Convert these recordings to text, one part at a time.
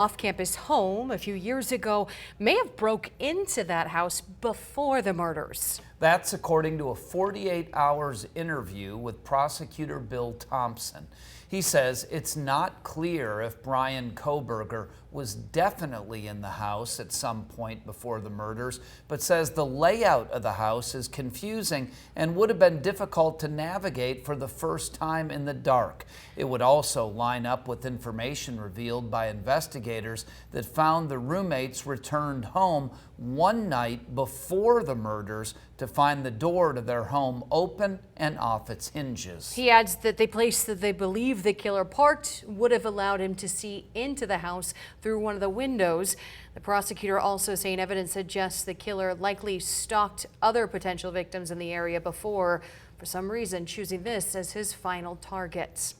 Off-campus home a few years ago may have broke into that house before the murders. That's according to a 48 hours interview with prosecutor Bill Thompson. He says it's not clear if Bryan Kohberger was definitely in the house at some point before the murders, but says the layout of the house is confusing and would have been difficult to navigate for the first time in the dark. It would also line up with information revealed by investigators that found the roommates returned home one night before the murders to find the door to their home open and off its hinges. He adds that the place that they believe the killer parked would have allowed him to see into the house through one of the windows. The prosecutor also saying evidence suggests the killer likely stalked other potential victims in the area before, for some reason, choosing this as his final target.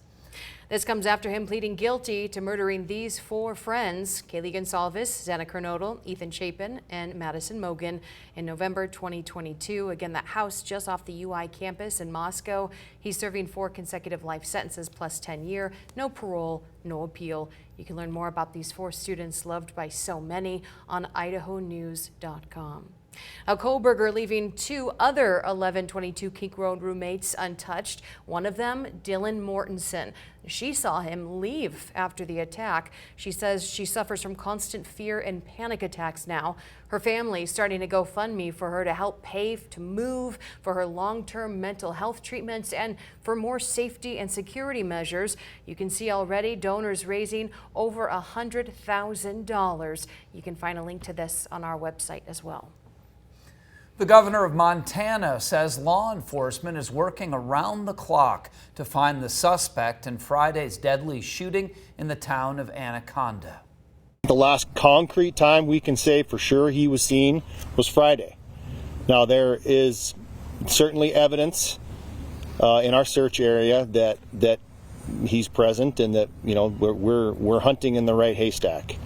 This comes after him pleading guilty to murdering these four friends, Kaylee Gonsalves, Xana Kernodle, Ethan Chapin, and Madison Mogan, in November 2022. Again, that house just off the UI campus in Moscow. He's serving 4 consecutive life sentences plus 10 years, no parole, no appeal. You can learn more about these 4 students loved by so many on idahonews.com. A Kohberger leaving 2 other 1122 Kink Road roommates untouched. One of them, Dylan Mortensen. She saw him leave after the attack. She says she suffers from constant fear and panic attacks now. Her family is starting a GoFundMe for her to help pay to move, for her long-term mental health treatments, and for more safety and security measures. You can see already donors raising over $100,000. You can find a link to this on our website as well. The governor of Montana says law enforcement is working around the clock to find the suspect in Friday's deadly shooting in the town of Anaconda. The last concrete time we can say for sure he was seen was Friday. Now there is certainly evidence in our search area that he's present and that we're hunting in the right haystack.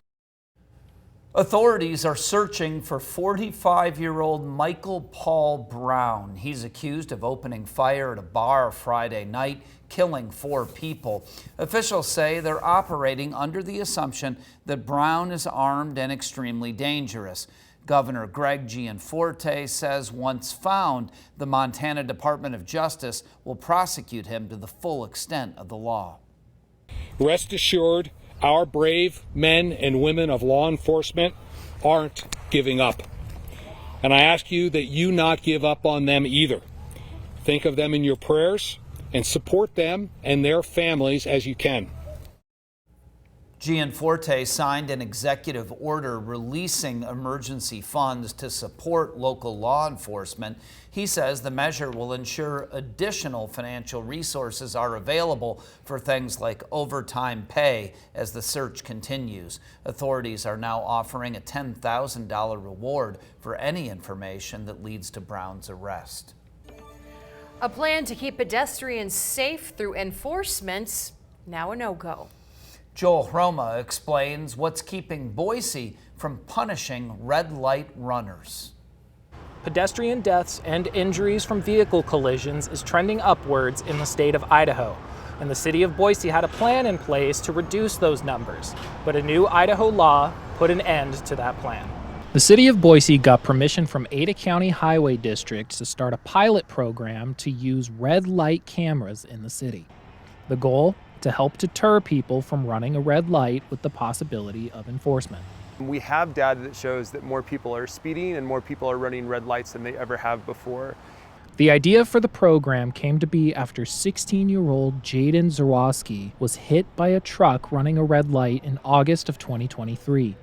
Authorities are searching for 45-year-old Michael Paul Brown. He's accused of opening fire at a bar Friday night, killing 4 people. Officials say they're operating under the assumption that Brown is armed and extremely dangerous. Governor Greg Gianforte says once found, the Montana Department of Justice will prosecute him to the full extent of the law. Rest assured, our brave men and women of law enforcement aren't giving up. And I ask you that you not give up on them either. Think of them in your prayers and support them and their families as you can. Gianforte signed an executive order releasing emergency funds to support local law enforcement. He says the measure will ensure additional financial resources are available for things like overtime pay as the search continues. Authorities are now offering a $10,000 reward for any information that leads to Brown's arrest. A plan to keep pedestrians safe through enforcement, now a no-go. Joel Hroma explains what's keeping Boise from punishing red light runners. Pedestrian deaths and injuries from vehicle collisions is trending upwards in the state of Idaho, and the city of Boise had a plan in place to reduce those numbers, but a new Idaho law put an end to that plan. The city of Boise got permission from Ada County Highway District to start a pilot program to use red light cameras in the city. The goal? To help deter people from running a red light with the possibility of enforcement. We have data that shows that more people are speeding and more people are running red lights than they ever have before. The idea for the program came to be after 16-year-old Jaden Zawoski was hit by a truck running a red light in August of 2023.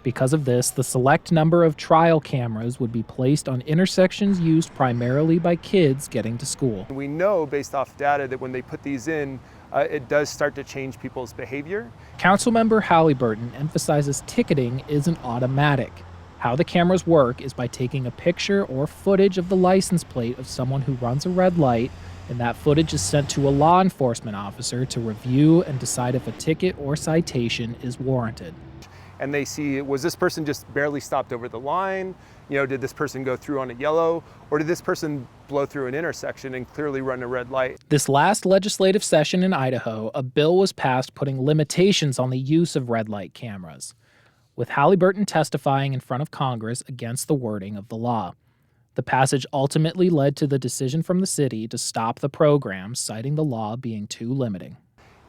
Because of this, the select number of trial cameras would be placed on intersections used primarily by kids getting to school. We know based off data that when they put these in, it does start to change people's behavior. Councilmember Halliburton emphasizes ticketing isn't automatic. How the cameras work is by taking a picture or footage of the license plate of someone who runs a red light, and that footage is sent to a law enforcement officer to review and decide if a ticket or citation is warranted. and they see, was this person just barely stopped over the line? You know, did this person go through on a yellow, or did this person blow through an intersection and clearly run a red light? This last legislative session in Idaho, a bill was passed putting limitations on the use of red light cameras, with Halliburton testifying in front of Congress against the wording of the law. The passage ultimately led to the decision from the city to stop the program, citing the law being too limiting.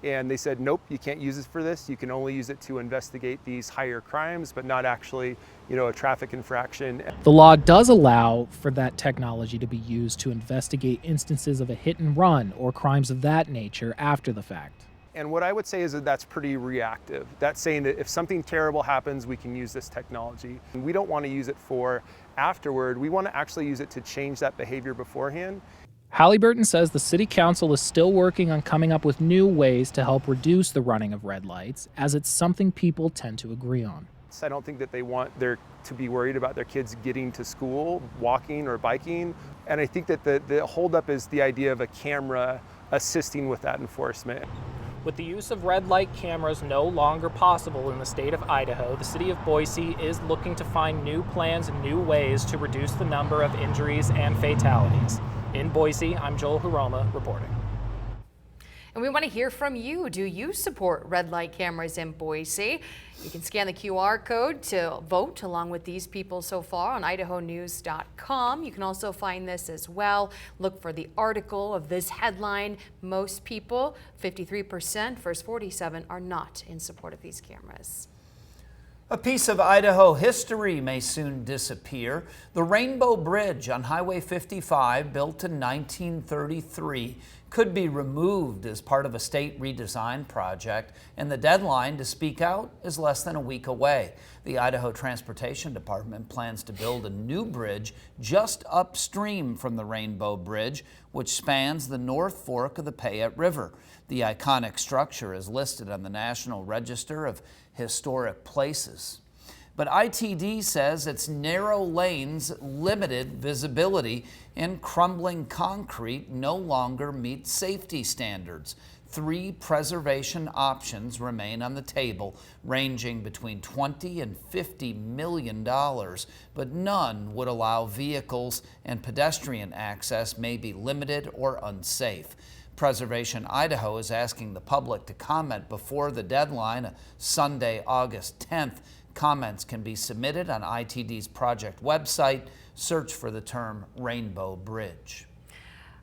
And they said, nope, you can't use it for this. You can only use it to investigate these higher crimes, but not actually, you know, a traffic infraction. The law does allow for that technology to be used to investigate instances of a hit and run or crimes of that nature after the fact. And what I would say is that that's pretty reactive. That's saying that if something terrible happens, we can use this technology. And we don't want to use it for afterward. We want to actually use it to change that behavior beforehand. Halliburton says the city council is still working on coming up with new ways to help reduce the running of red lights, as it's something people tend to agree on. I don't think that they want to be worried about their kids getting to school, walking or biking. And I think that the holdup is the idea of a camera assisting with that enforcement. With the use of red light cameras no longer possible in the state of Idaho, the city of Boise is looking to find new plans and new ways to reduce the number of injuries and fatalities. In Boise, I'm Joel Hiroma reporting. And we want to hear from you. Do you support red light cameras in Boise? You can scan the QR code to vote along with these people so far on idahonews.com. You can also find this as well. Look for the article of this headline. Most people, 53% versus 47%, are not in support of these cameras. A piece of Idaho history may soon disappear. The Rainbow Bridge on Highway 55, built in 1933, could be removed as part of a state redesign project, and the deadline to speak out is less than a week away. The Idaho Transportation Department plans to build a new bridge just upstream from the Rainbow Bridge, which spans the North Fork of the Payette River. The iconic structure is listed on the National Register of Historic Places. But ITD says its narrow lanes, limited visibility, and crumbling concrete no longer meet safety standards. 3 preservation options remain on the table, ranging between $20 and $50 million, but none would allow vehicles, and pedestrian access may be limited or unsafe. Preservation Idaho is asking the public to comment before the deadline, Sunday, August 10th. Comments can be submitted on ITD's project website. Search for the term Rainbow Bridge.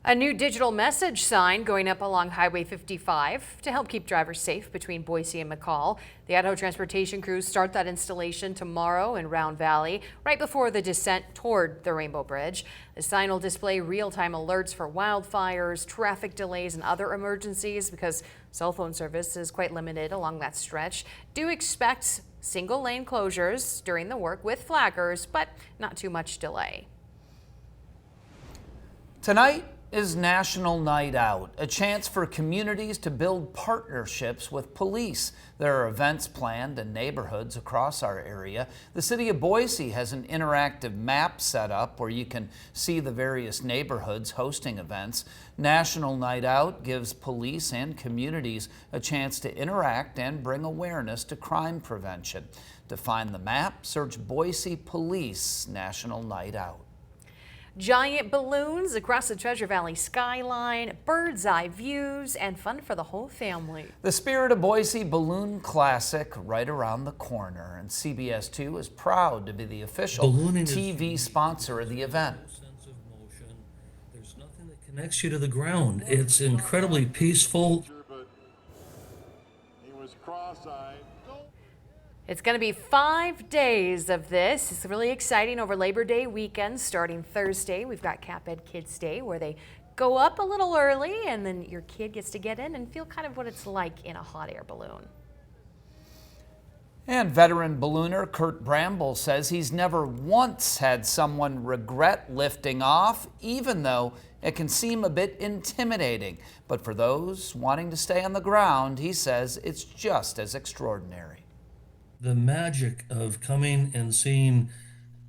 A new digital message sign going up along Highway 55 to help keep drivers safe between Boise and McCall. The Idaho transportation crews start that installation tomorrow in Round Valley, right before the descent toward the Rainbow Bridge. The sign will display real-time alerts for wildfires, traffic delays, and other emergencies because cell phone service is quite limited along that stretch. Do expect single lane closures during the work with flaggers, but not too much delay. Tonight is National Night Out, a chance for communities to build partnerships with police. There are events planned in neighborhoods across our area. The city of Boise has an interactive map set up where you can see the various neighborhoods hosting events. National Night Out gives police and communities a chance to interact and bring awareness to crime prevention. To find the map, search Boise Police National Night Out. Giant balloons across the Treasure Valley skyline, bird's eye views, and fun for the whole family. The Spirit of Boise Balloon Classic right around the corner, and CBS 2 is proud to be the official TV sponsor of the event. Sense of motion. There's nothing that connects you to the ground. It's incredibly peaceful. He was cross-eyed. It's going to be 5 days of this. It's really exciting over Labor Day weekend starting Thursday. We've got Cap Ed Kids Day where they go up a little early and then your kid gets to get in and feel kind of what it's like in a hot air balloon. And veteran ballooner Kurt Bramble says he's never once had someone regret lifting off, even though it can seem a bit intimidating. But for those wanting to stay on the ground, he says it's just as extraordinary. The magic of coming and seeing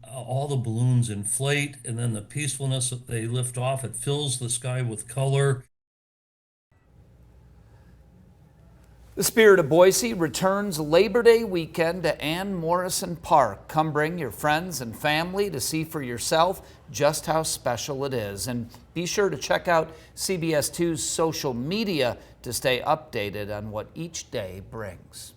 all the balloons inflate and then the peacefulness that they lift off, it fills the sky with color. The Spirit of Boise returns Labor Day weekend to Ann Morrison Park. Come bring your friends and family to see for yourself just how special it is. And be sure to check out CBS 2's social media to stay updated on what each day brings.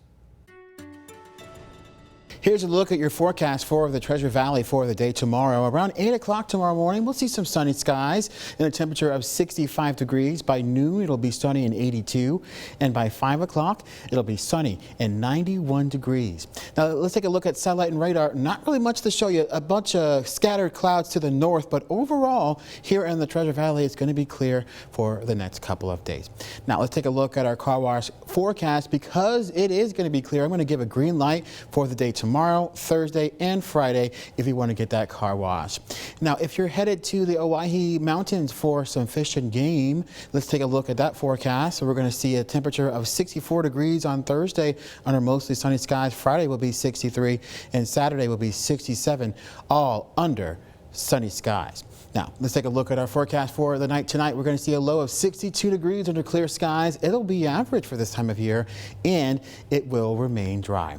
Here's a look at your forecast for the Treasure Valley for the day tomorrow. Around 8 o'clock tomorrow morning, we'll see some sunny skies and a temperature of 65 degrees. By noon, it'll be sunny and 82. And by 5 o'clock, it'll be sunny and 91 degrees. Now, let's take a look at satellite and radar. Not really much to show you. A bunch of scattered clouds to the north, but overall, here in the Treasure Valley, it's going to be clear for the next couple of days. Now, let's take a look at our car wash forecast. Because it is going to be clear, I'm going to give a green light for the day tomorrow, Thursday, and Friday if you want to get that car wash. Now, if you're headed to the Owyhee Mountains for some fish and game, let's take a look at that forecast. So we're going to see a temperature of 64 degrees on Thursday under mostly sunny skies. Friday will be 63 and Saturday will be 67, all under sunny skies. Now, let's take a look at our forecast for the night tonight. We're going to see a low of 62 degrees under clear skies. It'll be average for this time of year, and it will remain dry.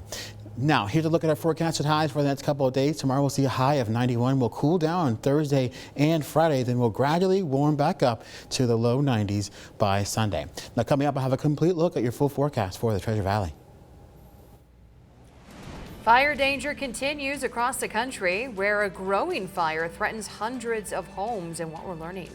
Now, here's a look at our forecasted highs for the next couple of days. Tomorrow we'll see a high of 91. We'll cool down Thursday and Friday. Then we'll gradually warm back up to the low 90s by Sunday. Now, coming up, I'll have a complete look at your full forecast for the Treasure Valley. Fire danger continues across the country, where a growing fire threatens hundreds of homes, and what we're learning.